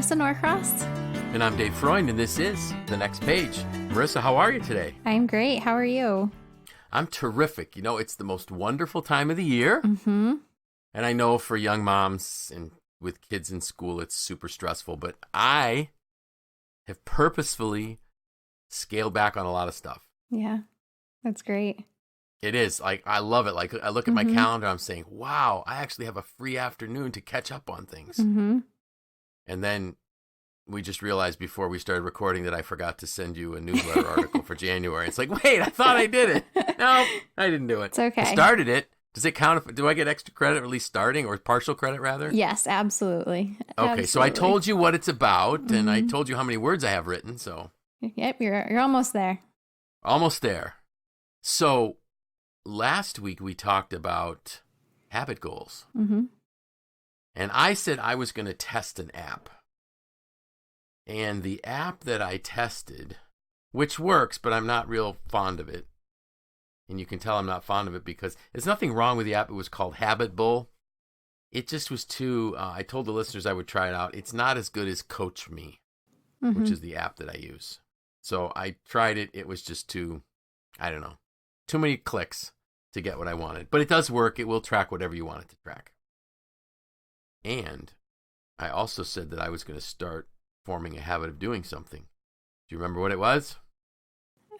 Marissa Norcross. And I'm Dave Freund, and this is The Next Page. Marissa, how are you today? I'm great. How are you? I'm terrific. You know, it's the most wonderful time of the year. Mm-hmm. And I know for young moms and with kids in school, it's super stressful. But I have purposefully scaled back on a lot of stuff. Yeah, that's great. It is. Like, I love it. Like, I look at my calendar, I'm saying, wow, I actually have a free afternoon to catch up on things. Mm-hmm. And then we just realized before we started recording that I forgot to send you a newsletter article for January. It's like, wait, I thought I did it. No, I didn't do it. It's okay. I started it. Does it count? Do I get extra credit, or at least starting, or partial credit, rather? Yes, absolutely. Okay, Absolutely. so I told you what it's about, and I told you how many words I have written, so. Yep, you're almost there. Almost there. So last week we talked about habit goals. Mm-hmm. And I said I was going to test an app. And the app that I tested, which works, but I'm not real fond of it. And you can tell I'm not fond of it because there's nothing wrong with the app. It was called Habit Bull. It just was too, I told the listeners I would try it out. It's not as good as Coach Me, which is the app that I use. So I tried it. It was just too, I don't know, too many clicks to get what I wanted. But it does work. It will track whatever you want it to track. And I also said that I was going to start forming a habit of doing something. Do you remember what it was?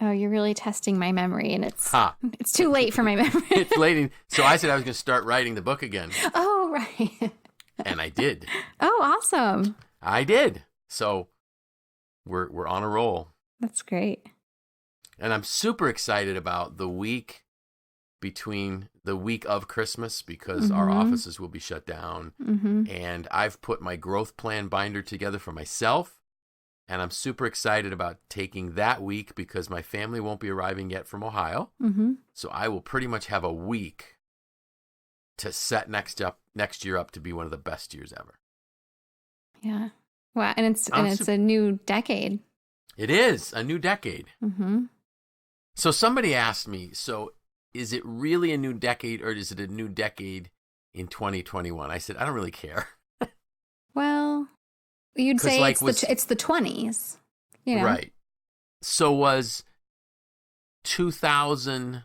Oh, you're really testing my memory, and it's too late for my memory. It's late. So I said I was going to start writing the book again. Oh, right. And I did. Oh, awesome. I did. So we're on a roll. That's great. And I'm super excited about the week between the week of Christmas because our offices will be shut down. And I've put my growth plan binder together for myself. And I'm super excited about taking that week because my family won't be arriving yet from Ohio. So I will pretty much have a week to set next year up to be one of the best years ever. Yeah. Wow. And it's a new decade. It is a new decade. So somebody asked me, so is it really a new decade or is it a new decade in 2021? I said, I don't really care. Well, you'd say like it's the 20s, you know? Right. So was 2000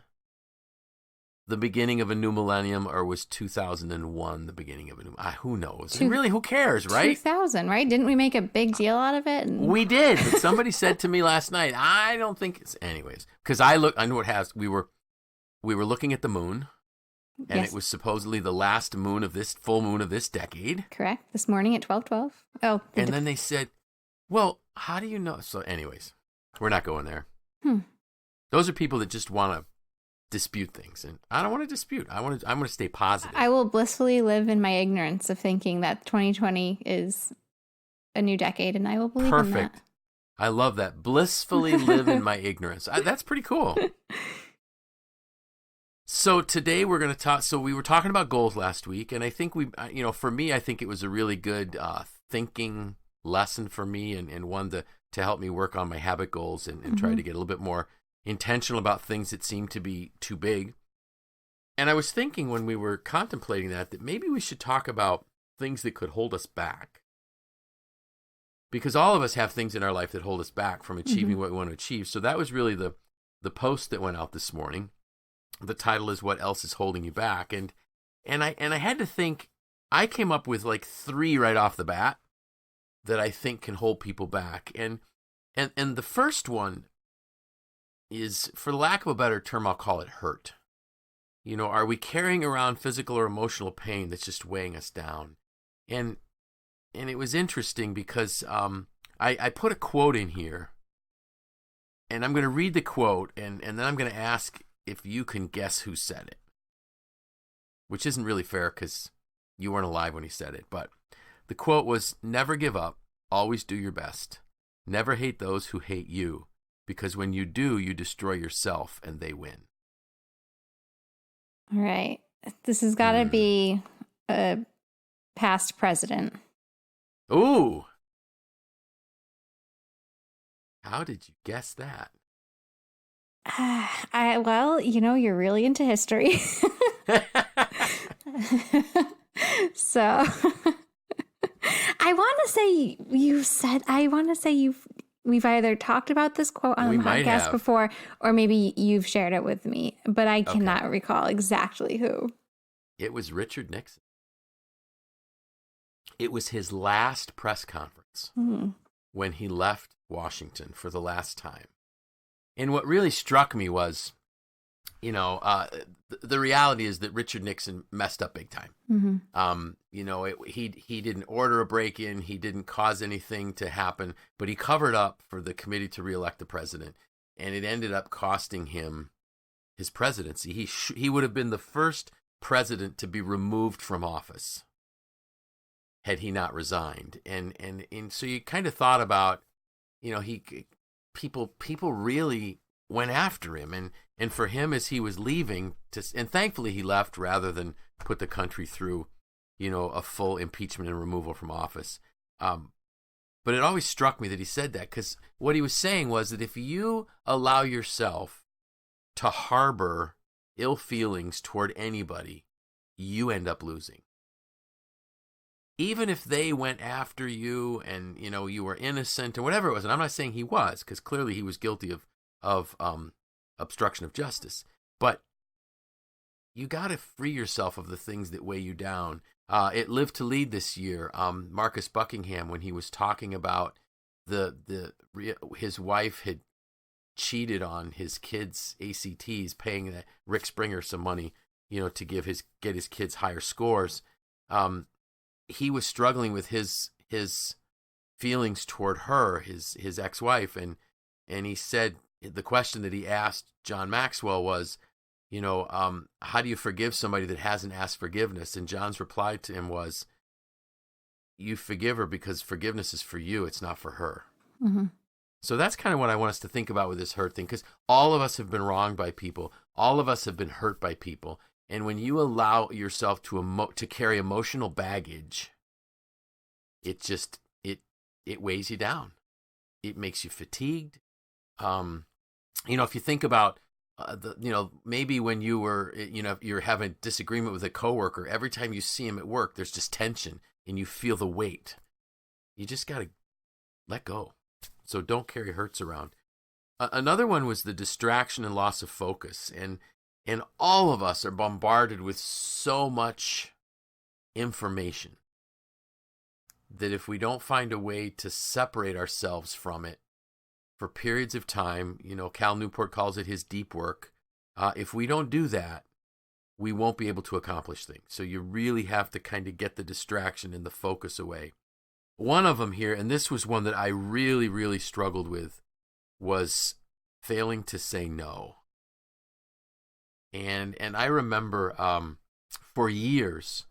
the beginning of a new millennium, or was 2001 the beginning of a new? Who knows? And really, who cares, right? 2000, right? Didn't we make a big deal out of it? We did. But somebody said to me last night, I don't think it's. Anyways, because I knew it has. We were looking at the moon. And It was supposedly the last full moon of this decade. Correct. This morning at 12:12. Oh. And then they said, well, how do you know? So anyways, we're not going there. Those are people that just want to dispute things. And I don't want to dispute. I'm going to stay positive. I will blissfully live in my ignorance of thinking that 2020 is a new decade, and I will believe in that. Perfect. I love that. Blissfully live in my ignorance. That's pretty cool. So today we're going to talk. So we were talking about goals last week, and I think for me, I think it was a really good thinking lesson for me, and one to help me work on my habit goals and try to get a little bit more intentional about things that seem to be too big. And I was thinking when we were contemplating that maybe we should talk about things that could hold us back, because all of us have things in our life that hold us back from achieving what we want to achieve. So that was really the post that went out this morning. The title is "What Else Is Holding You Back?" And I had to think. I came up with like 3 right off the bat that I think can hold people back. And the first one is, for lack of a better term, I'll call it hurt. You know, are we carrying around physical or emotional pain that's just weighing us down? And it was interesting because I put a quote in here, and I'm going to read the quote, and then I'm going to ask if you can guess who said it, which isn't really fair because you weren't alive when he said it. But the quote was, "Never give up, always do your best. Never hate those who hate you, because when you do, you destroy yourself and they win." All right. This has got to be a past president. Ooh. How did you guess that? Well, you're really into history. So I want to want to say we've either talked about this quote on We the might podcast have. before, or maybe you've shared it with me, but I Okay. cannot recall exactly who. It was Richard Nixon. It was his last press conference when he left Washington for the last time. And what really struck me was, the reality is that Richard Nixon messed up big time. He didn't order a break-in. He didn't cause anything to happen, but he covered up for the committee to reelect the president, and it ended up costing him his presidency. He would have been the first president to be removed from office had he not resigned. And so you kind of thought about, people really went after him, and for him as he was leaving, and thankfully he left rather than put the country through, a full impeachment and removal from office. But it always struck me that he said that, because what he was saying was that if you allow yourself to harbor ill feelings toward anybody, you end up losing. Even if they went after you and, you were innocent or whatever it was, and I'm not saying he was, because clearly he was guilty of obstruction of justice, but you got to free yourself of the things that weigh you down. It Lived to Lead this year, Marcus Buckingham, when he was talking about his wife had cheated on his kids' ACTs, paying Rick Springer some money, to get his kids higher scores. He was struggling with his feelings toward her, his ex-wife, and he said the question that he asked John Maxwell was, how do you forgive somebody that hasn't asked forgiveness? And John's reply to him was, you forgive her because forgiveness is for you, it's not for her. Mm-hmm. So that's kind of what I want us to think about with this hurt thing, because all of us have been wronged by people. All of us have been hurt by people. And when you allow yourself to carry emotional baggage, it weighs you down. It makes you fatigued. If you think about maybe when you were, you're having a disagreement with a coworker, every time you see him at work, there's just tension and you feel the weight. You just got to let go. So don't carry hurts around. Another one was the distraction and loss of focus. And all of us are bombarded with so much information that if we don't find a way to separate ourselves from it for periods of time, Cal Newport calls it his deep work. If we don't do that, we won't be able to accomplish things. So you really have to kind of get the distraction and the focus away. One of them here, and this was one that I really, really struggled with, was failing to say no. And I remember for years,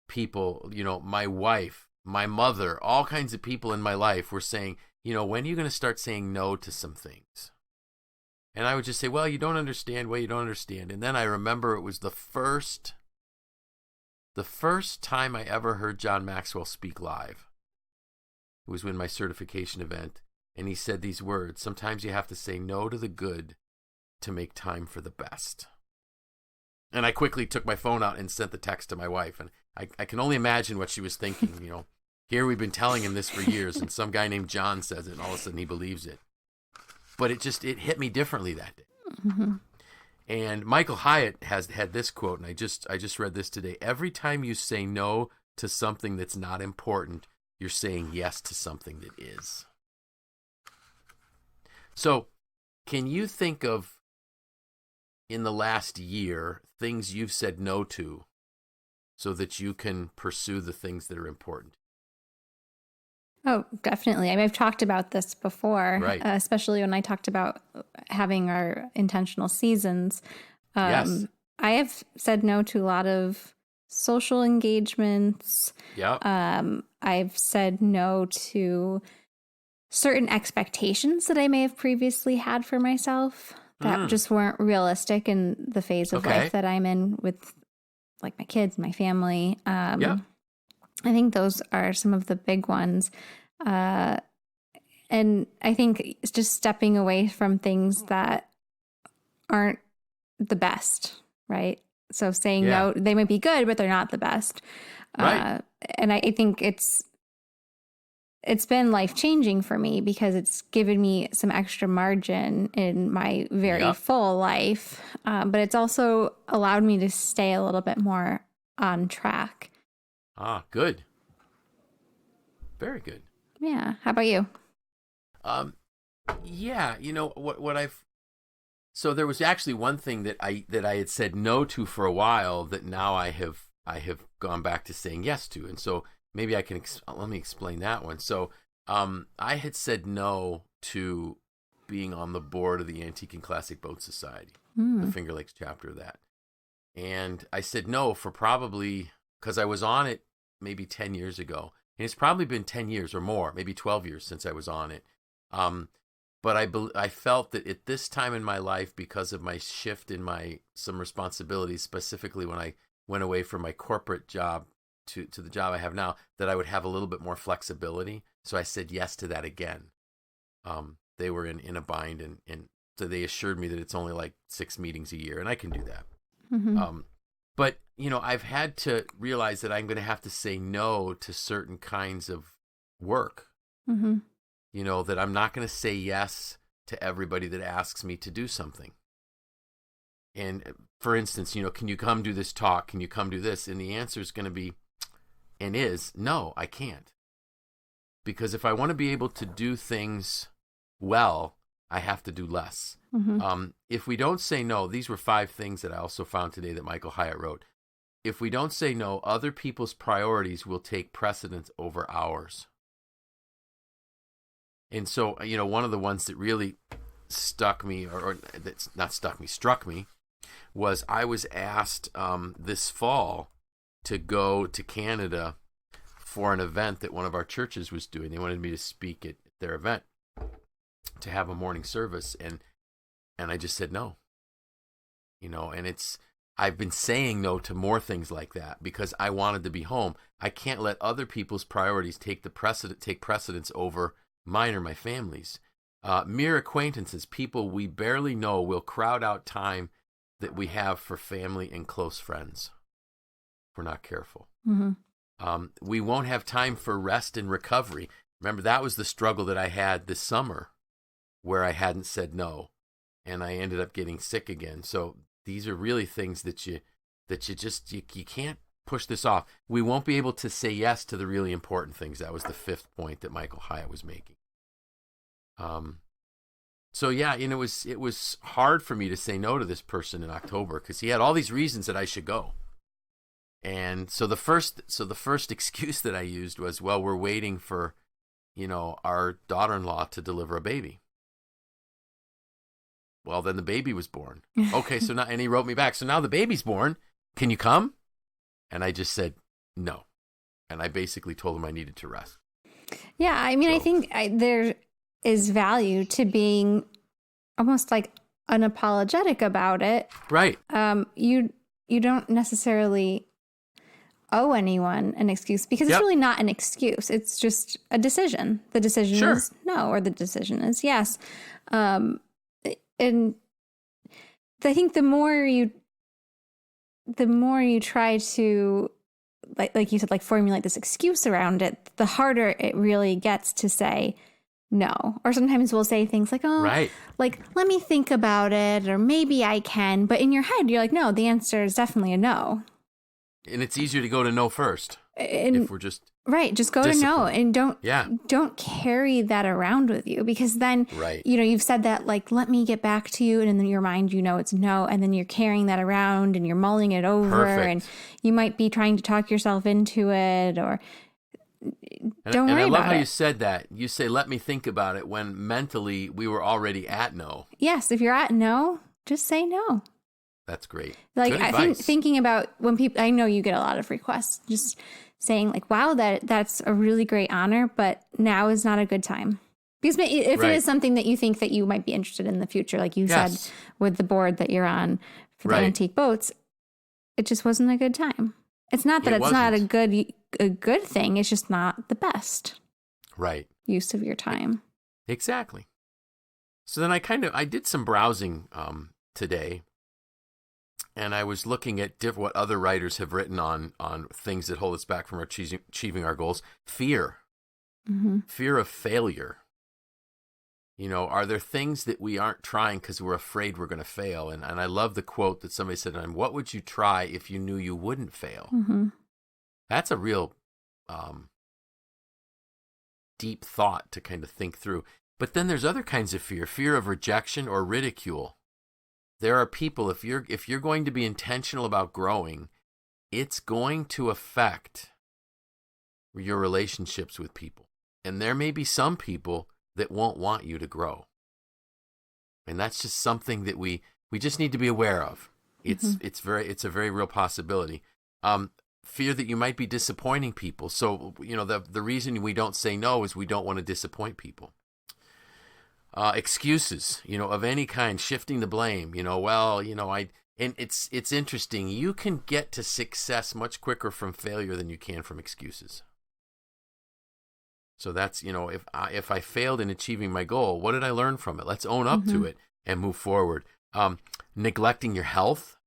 people, my wife, my mother, all kinds of people in my life were saying, when are you going to start saying no to some things? And I would just say, well, you don't understand. And then I remember it was the first time I ever heard John Maxwell speak live. It was in my certification event. And he said these words: sometimes you have to say no to the good to make time for the best. And I quickly took my phone out and sent the text to my wife. And I can only imagine what she was thinking. Here we've been telling him this for years, and some guy named John says it, and all of a sudden he believes it. But it hit me differently that day. Mm-hmm. And Michael Hyatt has had this quote, and I just read this today. Every time you say no to something that's not important, you're saying yes to something that is. So can you think of, in the last year, things you've said no to so that you can pursue the things that are important? Oh, definitely. I mean, I've talked about this before, Right. Especially when I talked about having our intentional seasons. Yes. I have said no to a lot of social engagements. Yeah. I've said no to certain expectations that I may have previously had for myself that just weren't realistic in the phase of life that I'm in with, like, my kids, my family. Yeah. I think those are some of the big ones. And I think it's just stepping away from things that aren't the best, right? So saying no, they might be good, but they're not the best. Right. And I think it's it's been life-changing for me because it's given me some extra margin in my very full life. But it's also allowed me to stay a little bit more on track. Ah, good. Very good. Yeah. How about you? Yeah, so there was actually one thing that I had said no to for a while that now I have gone back to saying yes to. And so maybe I can let me explain that one. So I had said no to being on the board of the Antique and Classic Boat Society, the Finger Lakes chapter of that. And I said no for probably, because I was on it maybe 10 years ago. And it's probably been 10 years or more, maybe 12 years since I was on it. But I felt that at this time in my life, because of my shift in some responsibilities, specifically when I went away from my corporate job to the job I have now, that I would have a little bit more flexibility. So I said yes to that again. They were in a bind, and so they assured me that it's only like 6 meetings a year, and I can do that. Mm-hmm. But, I've had to realize that I'm going to have to say no to certain kinds of work. Mm-hmm. That I'm not going to say yes to everybody that asks me to do something. And for instance, can you come do this talk? Can you come do this? And the answer is going to be, and is, no, I can't. Because if I want to be able to do things well, I have to do less. Mm-hmm. If we don't say no, these were 5 things that I also found today that Michael Hyatt wrote. If we don't say no, other people's priorities will take precedence over ours. And so, one of the ones that really struck me, that's not stuck me, struck me, was I was asked this fall to go to Canada for an event that one of our churches was doing. They wanted me to speak at their event, to have a morning service, and I just said no. And I've been saying no to more things like that because I wanted to be home. I can't let other people's priorities take precedence over mine or my family's. Mere acquaintances, people we barely know, will crowd out time that we have for family and close friends if we're not careful. Mm-hmm. We won't have time for rest and recovery. Remember, that was the struggle that I had this summer where I hadn't said no, and I ended up getting sick again. So these are really things that you can't push this off. We won't be able to say yes to the really important things. That was the 5th point that Michael Hyatt was making. So yeah, it was hard for me to say no to this person in October because he had all these reasons that I should go. And so the first excuse that I used was, well, we're waiting for, our daughter-in-law to deliver a baby. Well, then the baby was born. Okay, so now, and he wrote me back. So now the baby's born. Can you come? And I just said no. And I basically told him I needed to rest. Yeah, I mean, I think there is value to being almost like unapologetic about it. Right. You don't necessarily owe anyone an excuse because it's really not an excuse. It's just a decision. The decision is no, or the decision is yes. And I think the more you try to, like you said, like formulate this excuse around it, the harder it really gets to say no. Or sometimes we'll say things like, oh, right, like, let me think about it, or maybe I can. But in your head, you're like, no, the answer is definitely a no. And it's easier to go to no first if we're just just go disciplined. to no, and don't carry that around with you, because then you've said that, like, let me get back to you, and in your mind it's no, and then you're carrying that around and you're mulling it over. Perfect. And you might be trying to talk yourself into it, or don't worry about it. And I love how you said that. You say, let me think about it, when mentally we were already at no. Yes, if you're at no, just say no. That's great. Like, I think thinking about when people, I know you get a lot of requests, just saying like, wow, that's a really great honor, but now is not a good time. Because if it is something that you think that you might be interested in the future, like you said with the board that you're on for the antique boats, it just wasn't a good time. It's not that it's not a good thing. It's just not the best use of your time. Exactly. So then I did some browsing today. And I was looking at what other writers have written on things that hold us back from achieving our goals. Fear. Fear of failure. Are there things that we aren't trying because we're afraid we're going to fail? And I love the quote that somebody said, what would you try if you knew you wouldn't fail? That's a real deep thought to kind of think through. But then there's other kinds of fear of rejection or ridicule. There are people, if you're going to be intentional about growing, it's going to affect your relationships with people. And there may be some people that won't want you to grow. And that's just something that we just need to be aware of. It's a very real possibility. Fear that you might be disappointing people. So, the reason we don't say no is we don't want to disappoint people. Excuses, of any kind, shifting the blame, and it's interesting. You can get to success much quicker from failure than you can from excuses. So that's, if I failed in achieving my goal, what did I learn from it? Let's own up to it and move forward. Neglecting your health.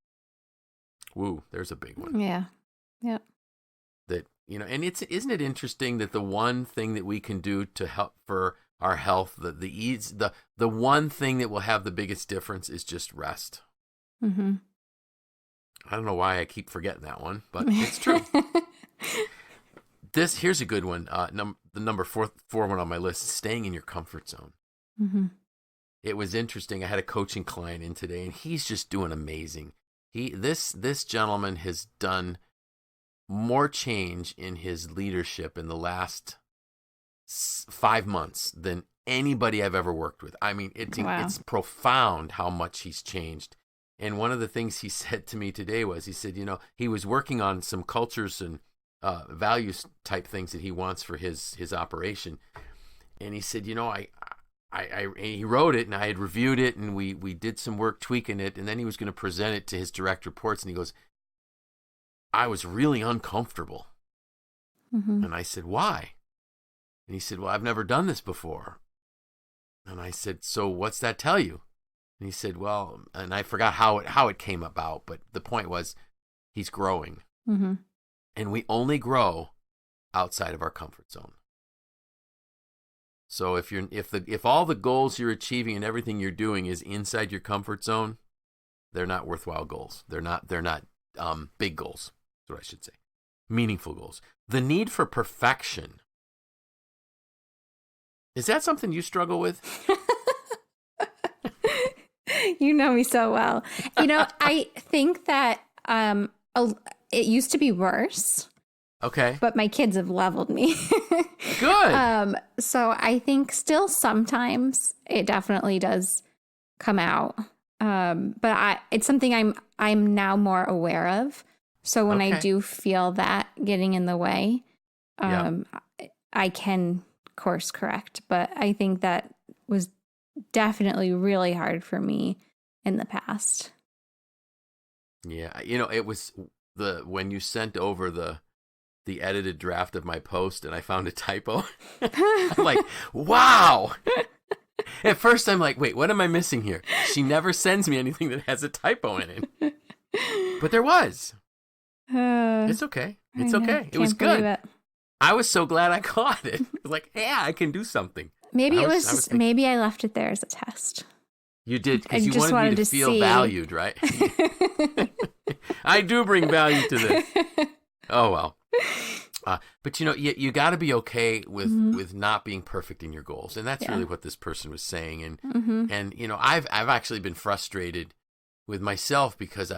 Woo, there's a big one. Yeah. Yeah. That, and isn't it interesting that the one thing that we can do to help for our health, the one thing that will have the biggest difference is just rest. I don't know why I keep forgetting that one, but it's true. Here's a good one. The number four one on my list is staying in your comfort zone. It was interesting. I had a coaching client in today, and he's just doing amazing. This gentleman has done more change in his leadership in the last 5 months than anybody I've ever worked with. I mean, it's profound how much he's changed. And one of the things he said to me today was, he said, he was working on some cultures and values type things that he wants for his operation. And he said, he wrote it and I had reviewed it and we did some work tweaking it. And then he was going to present it to his direct reports. And he goes, I was really uncomfortable. And I said, why? And he said, well, I've never done this before. And I said, so what's that tell you? And he said, well, and I forgot how it came about, but the point was he's growing. And we only grow outside of our comfort zone. So if all the goals you're achieving and everything you're doing is inside your comfort zone, they're not worthwhile goals. They're not big goals. That's what I should say. Meaningful goals. The need for perfection. Is that something you struggle with? You know me so well. I think that it used to be worse. Okay. But my kids have leveled me. Good. So I think still sometimes it definitely does come out. But it's something I'm now more aware of. So when I do feel that getting in the way, I can course correct. But I think that was definitely really hard for me in the past. Yeah, it was when you sent over the edited draft of my post and I found a typo. I'm like, wow. At first I'm like, wait, what am I missing here? She never sends me anything that has a typo in it. But there was. It's okay. It's okay. It was good. I was so glad I caught it. I was like, yeah, I can do something. Maybe maybe I left it there as a test. You did, because you wanted me to feel valued, right? I do bring value to this. Oh, well. But you got to be okay with not being perfect in your goals, and that's really what this person was saying. And and I've actually been frustrated with myself because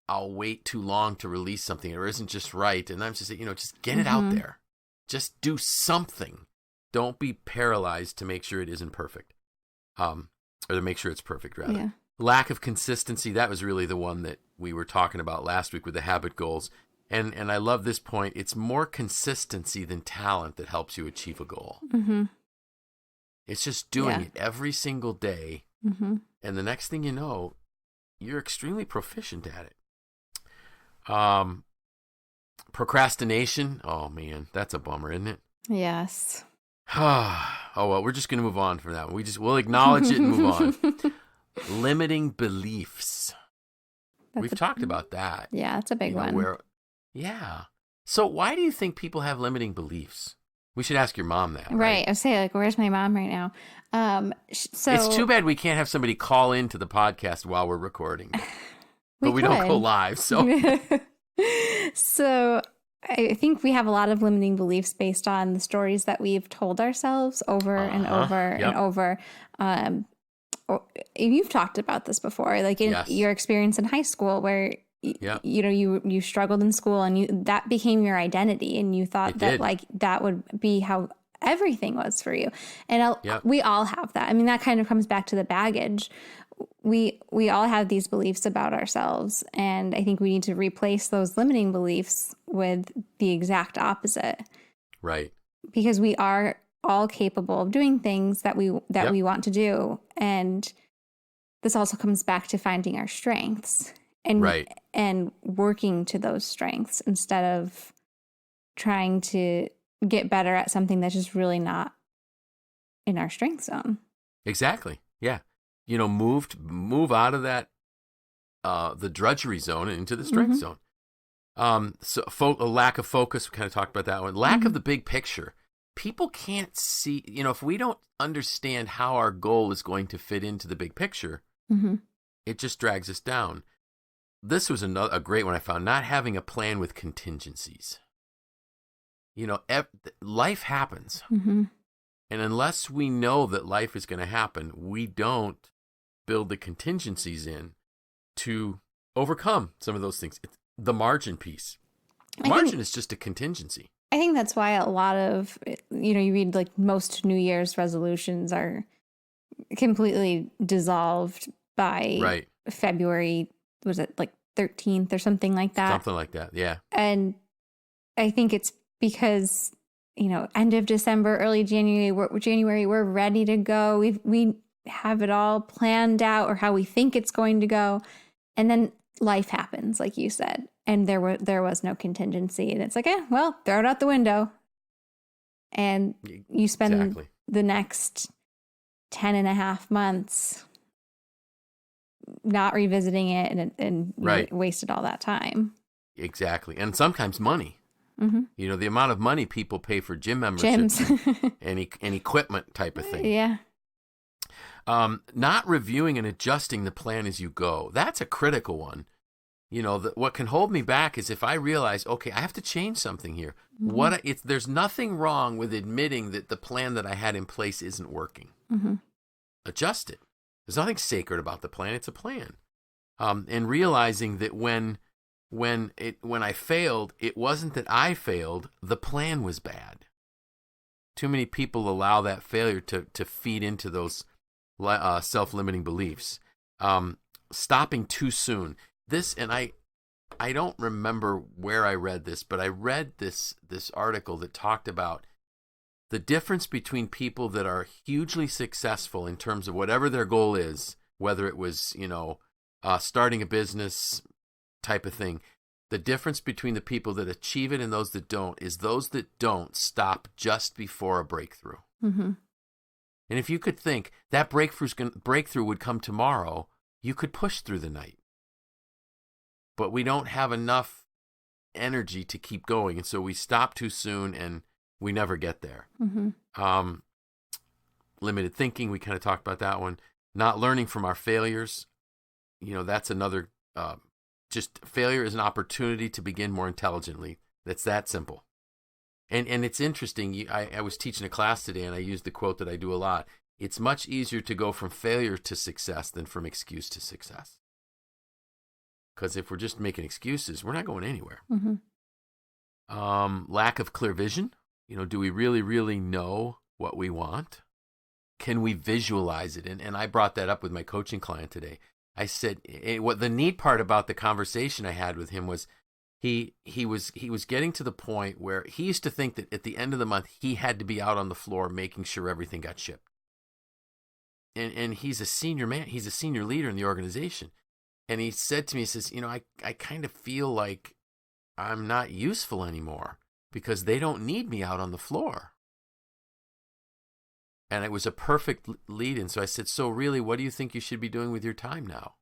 I'll wait too long to release something or isn't just right, and I'm just just get it out there, just do something. Don't be paralyzed to make sure it isn't perfect, or to make sure it's perfect rather. Yeah. Lack of consistency, that was really the one that we were talking about last week with the habit goals. And I love this point. It's more consistency than talent that helps you achieve a goal. It's just doing it every single day. And the next thing you know, you're extremely proficient at it. Procrastination. Oh, man, that's a bummer, isn't it? Yes. Oh, well, we're just going to move on from that one. We'll acknowledge it and move on. Limiting beliefs. We've talked about that. Yeah, it's a big one. Yeah. So why do you think people have limiting beliefs? We should ask your mom that. Right. I say, like, where's my mom right now? So it's too bad we can't have somebody call into the podcast while we're recording. But we don't go live, so. So I think we have a lot of limiting beliefs based on the stories that we've told ourselves over and over and over. You've talked about this before, like in your experience in high school where you struggled in school and that became your identity, and you thought that like that would be how everything was for you. And we all have that. I mean, that kind of comes back to the baggage. We all have these beliefs about ourselves, and I think we need to replace those limiting beliefs with the exact opposite. Right. Because we are all capable of doing things that we want to do, and this also comes back to finding our strengths and working to those strengths instead of trying to get better at something that's just really not in our strength zone. Exactly. Yeah. Move out of that, the drudgery zone and into the strength zone. So a lack of focus, we kind of talked about that one. Lack of the big picture. People can't see, if we don't understand how our goal is going to fit into the big picture, it just drags us down. This was a great one I found, not having a plan with contingencies. Life happens. And unless we know that life is going to happen, we don't build the contingencies in to overcome some of those things. It's the margin piece. Margin is just a contingency. I think that's why a lot of, you read like most New Year's resolutions are completely dissolved by February, was it like 13th or something like that? Something like that, yeah. And I think it's because, end of December, early January, we're ready to go. We have it all planned out, or how we think it's going to go. And then life happens, like you said. And there was no contingency. And it's like, well, throw it out the window. And you spend the next 10 and a half months not revisiting it and wasted all that time. Exactly. And sometimes money. The amount of money people pay for gym memberships and equipment type of thing. Yeah. Not reviewing and adjusting the plan as you go. That's a critical one. What can hold me back is if I realize, okay, I have to change something here. There's nothing wrong with admitting that the plan that I had in place isn't working. Adjust it. There's nothing sacred about the plan. It's a plan. And realizing that when I failed, it wasn't that I failed. The plan was bad. Too many people allow that failure to feed into those self-limiting beliefs. Stopping too soon. And I don't remember where I read this, but I read this article that talked about the difference between people that are hugely successful in terms of whatever their goal is, whether it was, starting a business type of thing. The difference between the people that achieve it and those that don't is those that don't stop just before a breakthrough. And if you could think that breakthrough would come tomorrow, you could push through the night. But we don't have enough energy to keep going, and so we stop too soon, and we never get there. Limited thinking, we kind of talked about that one. Not learning from our failures, that's another. Just failure is an opportunity to begin more intelligently. That's that simple. And it's interesting. I was teaching a class today, and I used the quote that I do a lot. It's much easier to go from failure to success than from excuse to success. Because if we're just making excuses, we're not going anywhere. Lack of clear vision. Do we really, really know what we want? Can we visualize it? And I brought that up with my coaching client today. I said, what the neat part about the conversation I had with him was he was getting to the point where he used to think that at the end of the month, he had to be out on the floor making sure everything got shipped. And he's a senior man. He's a senior leader in the organization. And he said to me, he says, I kind of feel like I'm not useful anymore because they don't need me out on the floor. And it was a perfect lead-in. So I said, so really, what do you think you should be doing with your time now?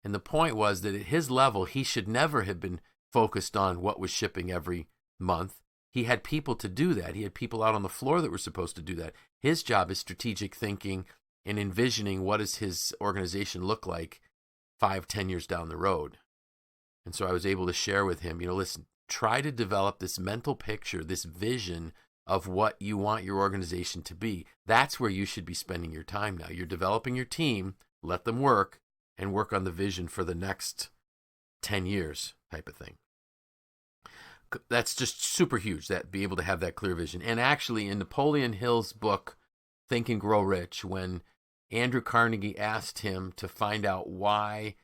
And the point was that at his level, he should never have been focused on what was shipping every month. he had people to do that. He had people out on the floor that were supposed to do that. His job is strategic thinking and envisioning what does his organization look like 5-10 years down the road. And so I was able to share with him, listen, try to develop this mental picture, this vision of what you want your organization to be. That's where you should be spending your time now. You're developing your team, let them work, and work on the vision for the next 10 years type of thing. That's just super huge, that be able to have that clear vision. And actually in Napoleon Hill's book, Think and Grow Rich, when Andrew Carnegie asked him to find out why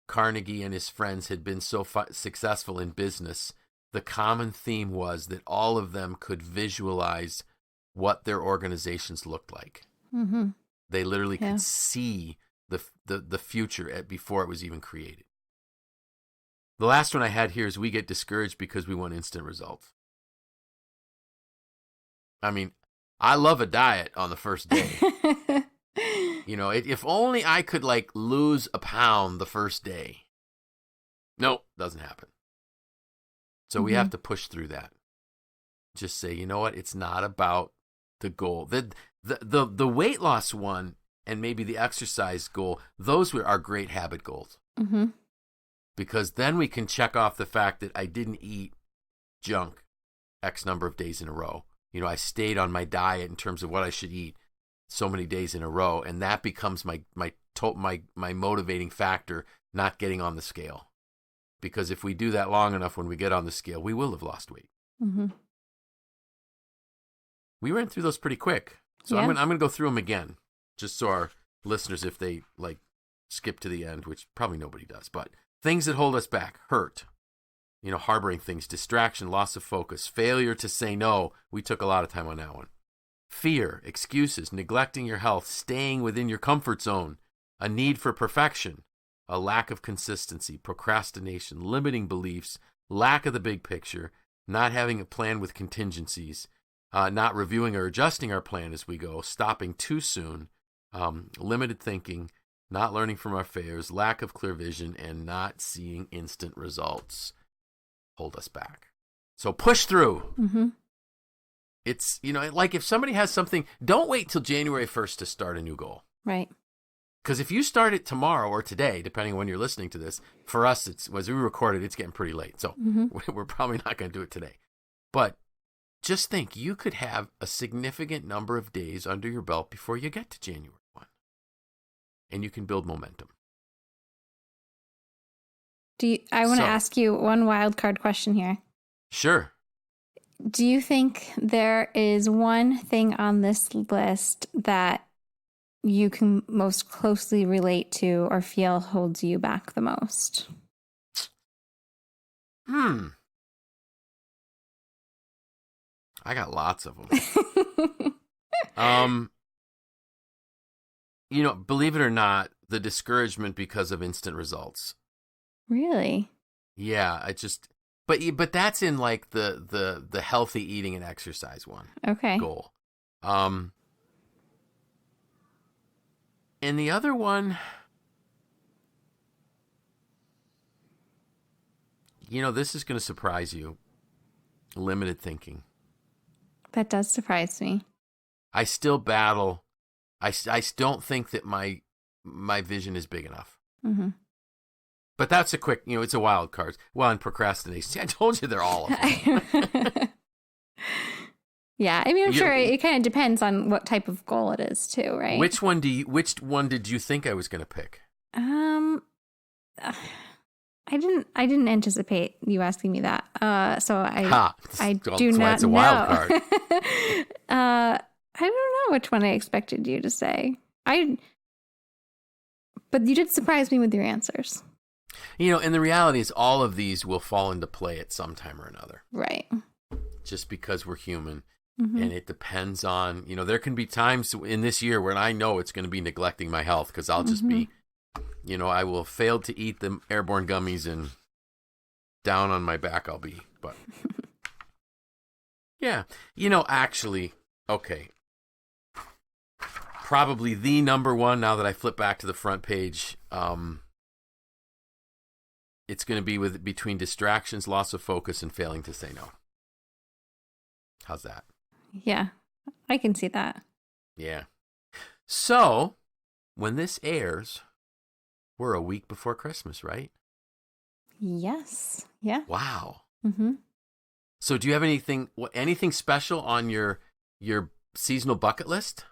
Carnegie and his friends had been so successful in business, the common theme was that all of them could visualize what their organizations looked like. Mm-hmm. They literally could see the future before it was even created. The last one I had here is we get discouraged because we want instant results. I mean, I love a diet on the first day. If only I could lose a pound the first day. Nope, doesn't happen. So we have to push through that. Just say, you know what? It's not about the goal. The weight loss one and maybe the exercise goal, those were our great habit goals. Mm-hmm. Because then we can check off the fact that I didn't eat junk X number of days in a row. I stayed on my diet in terms of what I should eat so many days in a row, and that becomes my motivating factor, not getting on the scale. Because if we do that long enough, when we get on the scale, we will have lost weight. Mm-hmm. We ran through those pretty quick, so I'm gonna go through them again, just so our listeners, if they skip to the end, which probably nobody does, but things that hold us back: hurt, harboring things, distraction, loss of focus, failure to say no. We took a lot of time on that one. Fear, excuses, neglecting your health, staying within your comfort zone, a need for perfection, a lack of consistency, procrastination, limiting beliefs, lack of the big picture, not having a plan with contingencies, not reviewing or adjusting our plan as we go, stopping too soon, limited thinking, not learning from our failures, lack of clear vision, and not seeing instant results hold us back. So push through. Mm-hmm. It's, if somebody has something, don't wait till January 1st to start a new goal. Right. Because if you start it tomorrow or today, depending on when you're listening to this, for us, as we record it, it's getting pretty late. So we're probably not going to do it today. But just think, you could have a significant number of days under your belt before you get to January 1. And you can build momentum. I want to ask you one wild card question here. Sure. Do you think there is one thing on this list that you can most closely relate to or feel holds you back the most? I got lots of them. Believe it or not, the discouragement because of instant results. Really? Yeah, but that's in the healthy eating and exercise one. Okay. Goal. And the other one, this is going to surprise you. Limited thinking. That does surprise me. I still battle. I don't think that my vision is big enough. Mm-hmm. But that's a quick, it's a wild card. Well, and procrastination. See, I told you they're all of them. Yeah, I mean, I'm sure it kind of depends on what type of goal it is too, right? Which one did you think I was going to pick? I didn't anticipate you asking me that. So I do not it's a know. Wild card. I don't know which one I expected you to say. But you did surprise me with your answers. And the reality is all of these will fall into play at some time or another. Right. Just because we're human. Mm-hmm. And it depends on, there can be times in this year when I know it's going to be neglecting my health because I'll just be, I will fail to eat the airborne gummies and down on my back I'll be. But yeah, actually, okay. Probably the number one, now that I flip back to the front page, it's going to be between distractions, loss of focus, and failing to say no. How's that? Yeah, I can see that. Yeah. So, when this airs, we're a week before Christmas, right? Yes. Yeah. Wow. Mm-hmm. So, do you have anything special on your seasonal bucket list?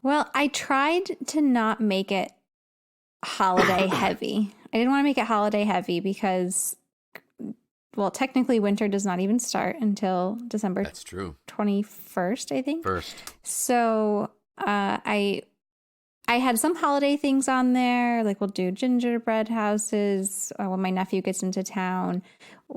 Well, I tried to not make it holiday heavy. I didn't want to make it holiday heavy because, well, technically winter does not even start until December. That's true. 21st, I think. First. So I had some holiday things on there. Like we'll do gingerbread houses when my nephew gets into town.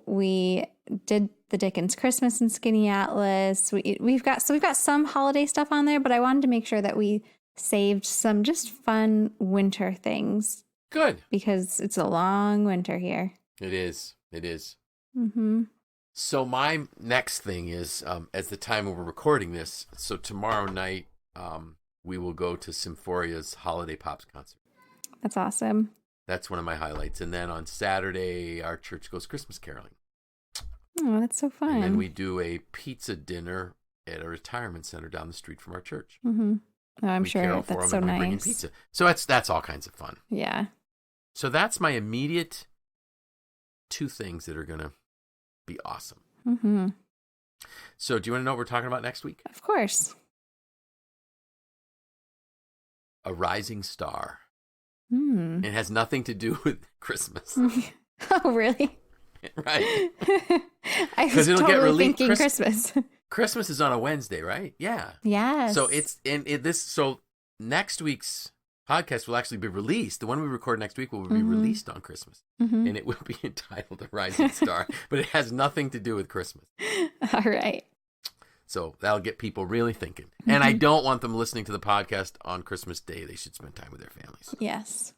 We did the Dickens Christmas and Skinny Atlas. We've got some holiday stuff on there, but I wanted to make sure that we saved some just fun winter things. Good. Because it's a long winter here. It is. It is. Mm-hmm. So my next thing is, at the time when we're recording this, so tomorrow night, we will go to Symphoria's Holiday Pops concert. That's awesome. That's one of my highlights. And then on Saturday, our church goes Christmas caroling. Oh, that's so fun. And then we do a pizza dinner at a retirement center down the street from our church. Mm-hmm. Oh, I'm sure that's so nice. Bring in pizza. So that's all kinds of fun. Yeah. So that's my immediate 2 things that are going to be awesome. Mm-hmm. So do you want to know what we're talking about next week? Of course. A rising star. Mm. It has nothing to do with Christmas. Oh, really? Right. I was totally thinking Christmas. Christmas is on a Wednesday, right? Yeah. Yes. So so next week's podcast will actually be released. The one we record next week will be released on Christmas. Mm-hmm. And it will be entitled A Rising Star, but it has nothing to do with Christmas. All right. So that'll get people really thinking. Mm-hmm. And I don't want them listening to the podcast on Christmas Day. They should spend time with their families. Yes.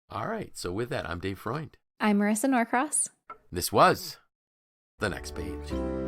All right. So with that, I'm Dave Freund. I'm Marissa Norcross. This was The Next Page.